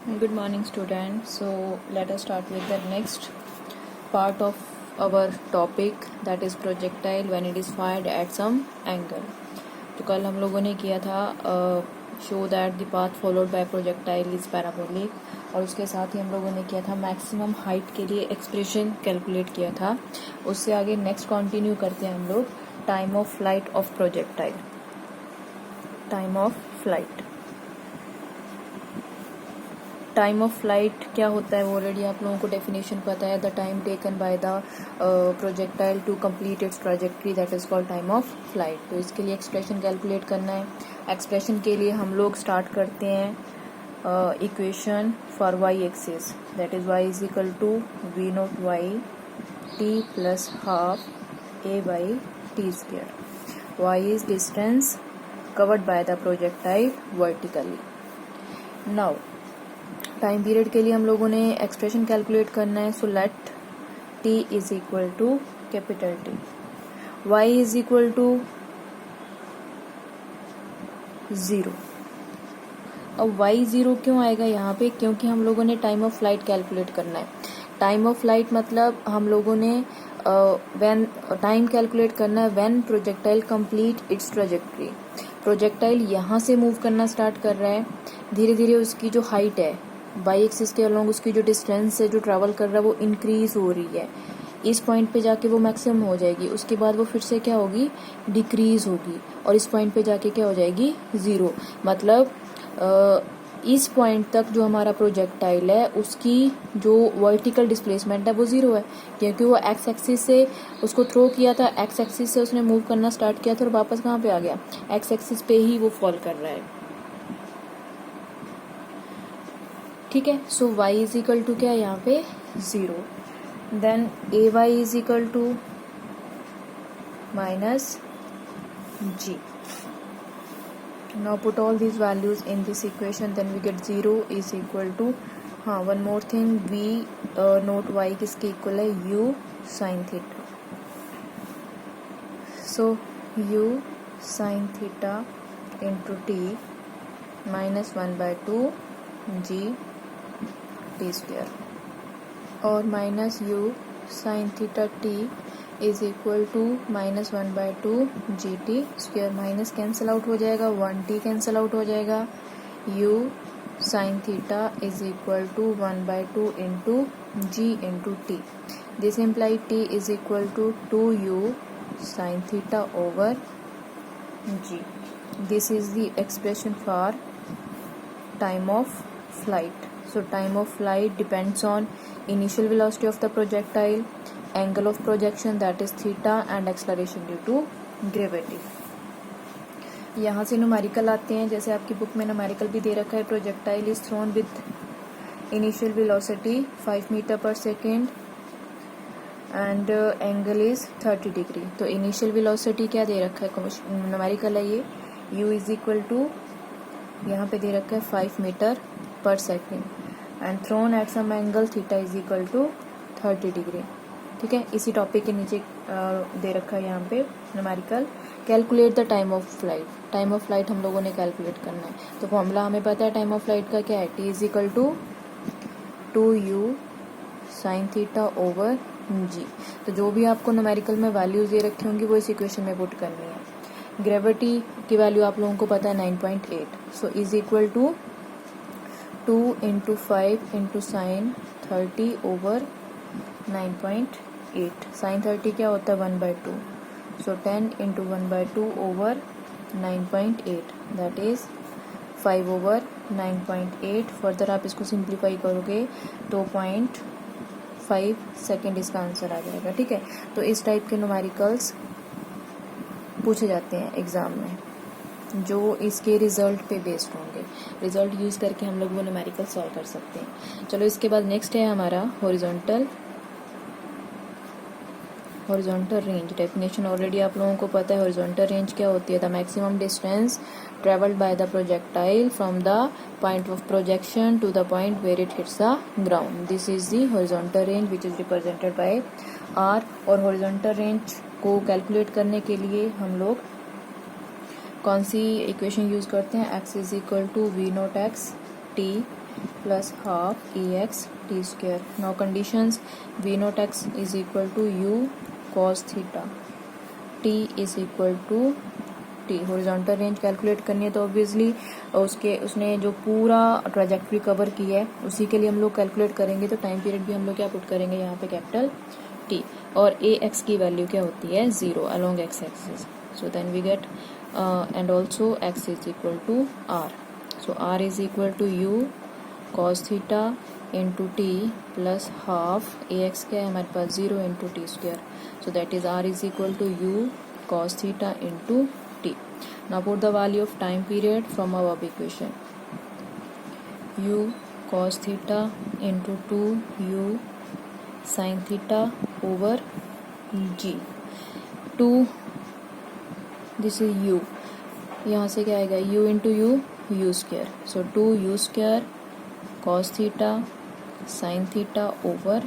Good morning, students. So let us start with the next part of our topic, that is projectile when it is fired at some angle. तो कल हम लोगों ने किया था show that the path followed by projectile is parabolic, और उसके साथ ही हम लोगों ने किया था मैक्सिमम हाइट के लिए एक्सप्रेशन कैलकुलेट किया था। उससे आगे नेक्स्ट कंटिन्यू करते हैं हम लोग time of flight of projectile. Time of flight, time of flight क्या होता है वो ऑलरेडी आप लोगों को डेफिनेशन पता है। The time taken by the projectile to complete its trajectory, that is called time of flight. तो इसके लिए एक्सप्रेशन कैलकुलेट करना है। एक्सप्रेशन के लिए हम लोग स्टार्ट करते हैं equation for y axis, that is y is equal to v naught y t plus half a by t square. Y is distance covered by the projectile vertically. Now time period के लिए हम लोगों ने expression calculate करना है। So let t is equal to capital t, y is equal to 0। अब Y 0 क्यों आएगा यहाँ पे? क्योंकि हम लोगों ने टाइम ऑफ फ्लाइट कैलकुलेट करना है। टाइम ऑफ फ्लाइट मतलब हम लोगों ने व्हेन टाइम कैलकुलेट करना है when projectile complete its trajectory. Projectile यहाँ से मूव करना स्टार्ट कर रहा है, धीरे धीरे उसकी जो हाइट है बाई एक्सिस के अलोंग, उसकी जो डिस्टेंस है जो ट्रैवल कर रहा है वो इंक्रीज हो रही है। इस पॉइंट पे जाके वो मैक्सिमम हो जाएगी, उसके बाद वो फिर से क्या होगी, डिक्रीज होगी, और इस पॉइंट पे जाके क्या हो जाएगी, 0। मतलब इस पॉइंट तक जो हमारा प्रोजेक्टाइल है उसकी जो वर्टिकल डिस्प्लेसमेंट है वो 0 है, क्योंकि वो एक्स एक्सिस से उसको थ्रो किया था, एक्स एक्सिस से उसने मूव करना स्टार्ट किया था और वापस कहाँ पे आ गया, एक्स एक्सिस पे ही वो फॉल कर रहा है। ठीक है। So y is equal to क्या है यहाँ पे, 0। Then a y is equal to minus g. Now put all these values in this equation, then we get 0 is equal to, हाँ one more thing, we note y किसके equal है, u sine theta. So u sine theta into t minus 1/2 g t square, और minus u sine theta t is equal to minus 1/2 g t square. Minus cancel out हो जाएगा, 1t cancel out हो जाएगा, u sine theta is equal to 1/2 into g into t. This imply t is equal to 2u sine theta over g. This is the expression for time of flight. So time of flight depends on initial velocity of the projectile, angle of projection that is theta, and acceleration due to gravity. यहाँ से numerical आते हैं, जैसे आपकी book में numerical भी दे रखा है। Projectile is thrown with initial velocity 5 metre per second and angle is 30 degree. तो इनिशियल वेलोसिटी क्या दे रखा है, न्यूमेरिकल है ये, u इज इक्वल टू यहाँ पे दे रखा है 5 metre per second and thrown at some angle theta is equal to 30 degree. ठीक है। इसी टॉपिक के नीचे दे रखा है यहाँ पे numerical, calculate the time of flight. Time of flight हम लोगों ने कैलकुलेट करना है, तो फॉर्मूला हमें पता है टाइम ऑफ फ्लाइट का क्या है, t is equal to 2u sine theta over g. तो जो भी आपको न्यूमेरिकल में वैल्यूज दे रखी होंगी वो इस इक्वेशन में पुट करनी है। ग्रेविटी की वैल्यू आप लोगों को पता है 9.8, so is equal to 2 into 5 into sine 30 over 9.8। Sine 30 क्या होता है, 1/2, so 10 into 1/2 over 9.8, that is 5 over 9.8। Further आप इसको सिंप्लीफाई करोगे तो 0.5 सेकेंड इसका आंसर आ जाएगा। ठीक है। तो इस टाइप के न्यूमेरिकल्स पूछे जाते हैं एग्जाम में, जो इसके रिजल्ट पे बेस्ड होंगे। रिजल्ट यूज करके हम लोग वो न्यूमेरिकल सॉल्व कर सकते हैं। चलो इसके बाद नेक्स्ट है हमारा हॉरिजॉन्टल रेंज। डेफिनेशन ऑलरेडी आप लोगों को पता है। हॉरिजॉन्टल रेंज क्या होती है, the maximum distance travelled by the projectile from the point of projection to the point where it hits the ground. This is the horizontal range which is represented by r. और horizontal range को calculate करने के लिए हम लोग कौन सी equation use करते हैं, x is equal to v naught x t plus half ax t square. Now conditions: v naught x is equal to u cos theta, t is equal to t. Horizontal range calculate करनी है तो obviously उसने जो पूरा trajectory cover की है उसी के लिए हम लोग कैलकुलेट करेंगे, तो टाइम पीरियड भी हम लोग क्या पुट करेंगे यहाँ पे, कैपिटल टी. और ए एक्स की वैल्यू क्या होती है, 0 along x axis. So then we get and also x is equal to r. So r is equal to u cos theta into t plus half a x क्या है हमारे पास, 0 into t square. So that is r is equal to u cos theta into t. Now put the value of time period from our equation. U cos theta into 2u sin theta over g. 2 this is u, यहाँ से क्या आएगा, u into u, u square. So 2u square cos theta sin theta over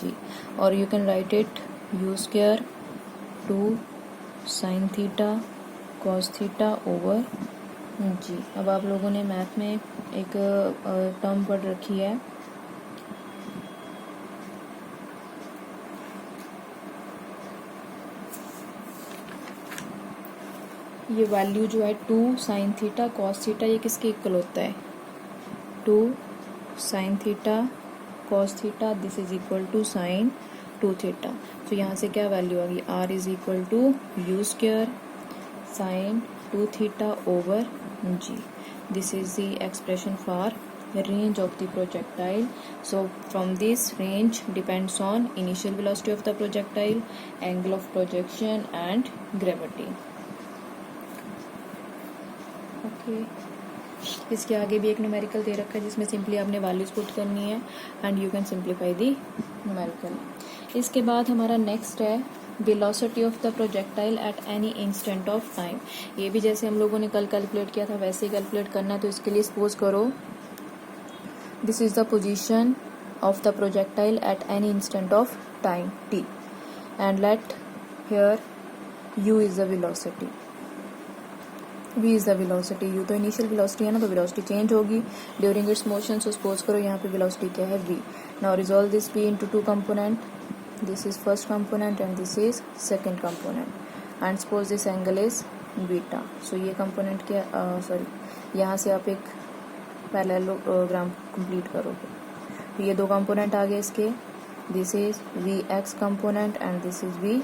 g, or you can write it u square 2 sine theta cos theta over g. अब आप लोगों ने math में एक टर्म पढ़ रखी है, ये वैल्यू जो है 2 साइन थीटा कॉस थीटा, ये किसके इक्वल होता है, 2 sine theta cos theta, this is equal to sine 2 theta. तो यहाँ से क्या वैल्यू आ गई, r is equal to u square sine 2 theta over g. This is the expression for range of the projectile. So from this range depends on initial velocity of the projectile, angle of projection and gravity. Okay. इसके आगे भी एक numerical दे रखा है जिसमें simply आपने values put करनी है and you can simplify the numerical. इसके बाद हमारा नेक्स्ट है velocity of the projectile at any instant of time. ये भी जैसे हम लोगों ने कल कैलकुलेट किया था वैसे ही कैलकुलेट करना है. तो इसके लिए सपोज करो this is the position of the projectile at any instant of time t and let here u is the velocity, v is the velocity. u तो इनिशियल वेलोसिटी है ना, तो वेलोसिटी चेंज होगी during its motion. So suppose करो यहाँ पे velocity क्या है, v. Now resolve this v into 2 component. This is first component and this is second component and suppose this angle is beta. So ये component क्या, sorry यहाँ से आप एक पैरेललोग्राम कंप्लीट करोगे. तो ये 2 कंपोनेंट आ गए इसके. This is v x component and this is v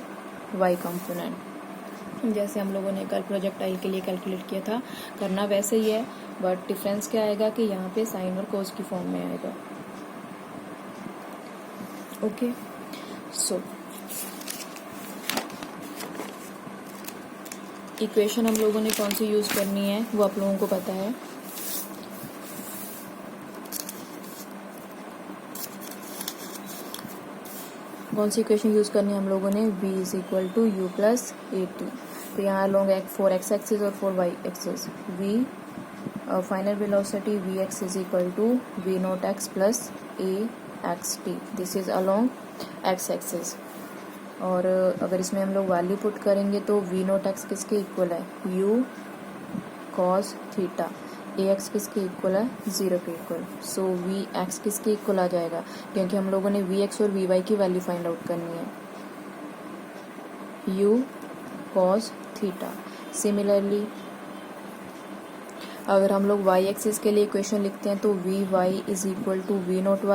y component. जैसे हम लोगों ने कल प्रोजेक्टाइल के लिए कैलकुलेट किया था करना वैसे ही है, बट डिफरेंस क्या आएगा कि यहाँ पे साइन और कोस की फॉर्म में आएगा. ओके. सो इक्वेशन हम लोगों ने कौन सी यूज करनी है वो आप लोगों को पता है. कौन सी इक्वेशन यूज करनी है हम लोगों ने, v is equal to u plus a t. तो यहाँ लॉन्ग 4 एक्स एक्सिस और 4 y axis. v final velocity v x is equal to v naught x plus a x t. This is along x axis. और अगर इसमें हम लोग value put करेंगे तो वी नॉट एक्स किसके इक्वल है, u cos theta. A x किसके इक्वल है, 0 के इक्वल. सो वी एक्स किसके इक्वल आ जाएगा, क्योंकि हम लोगों ने वी एक्स और वी वाई की वैल्यू फाइंड आउट करनी है, u कॉस थीटा. सिमिलरली अगर हम लोग y एक्सिस के लिए इक्वेशन लिखते हैं तो v y is equal to v naught Y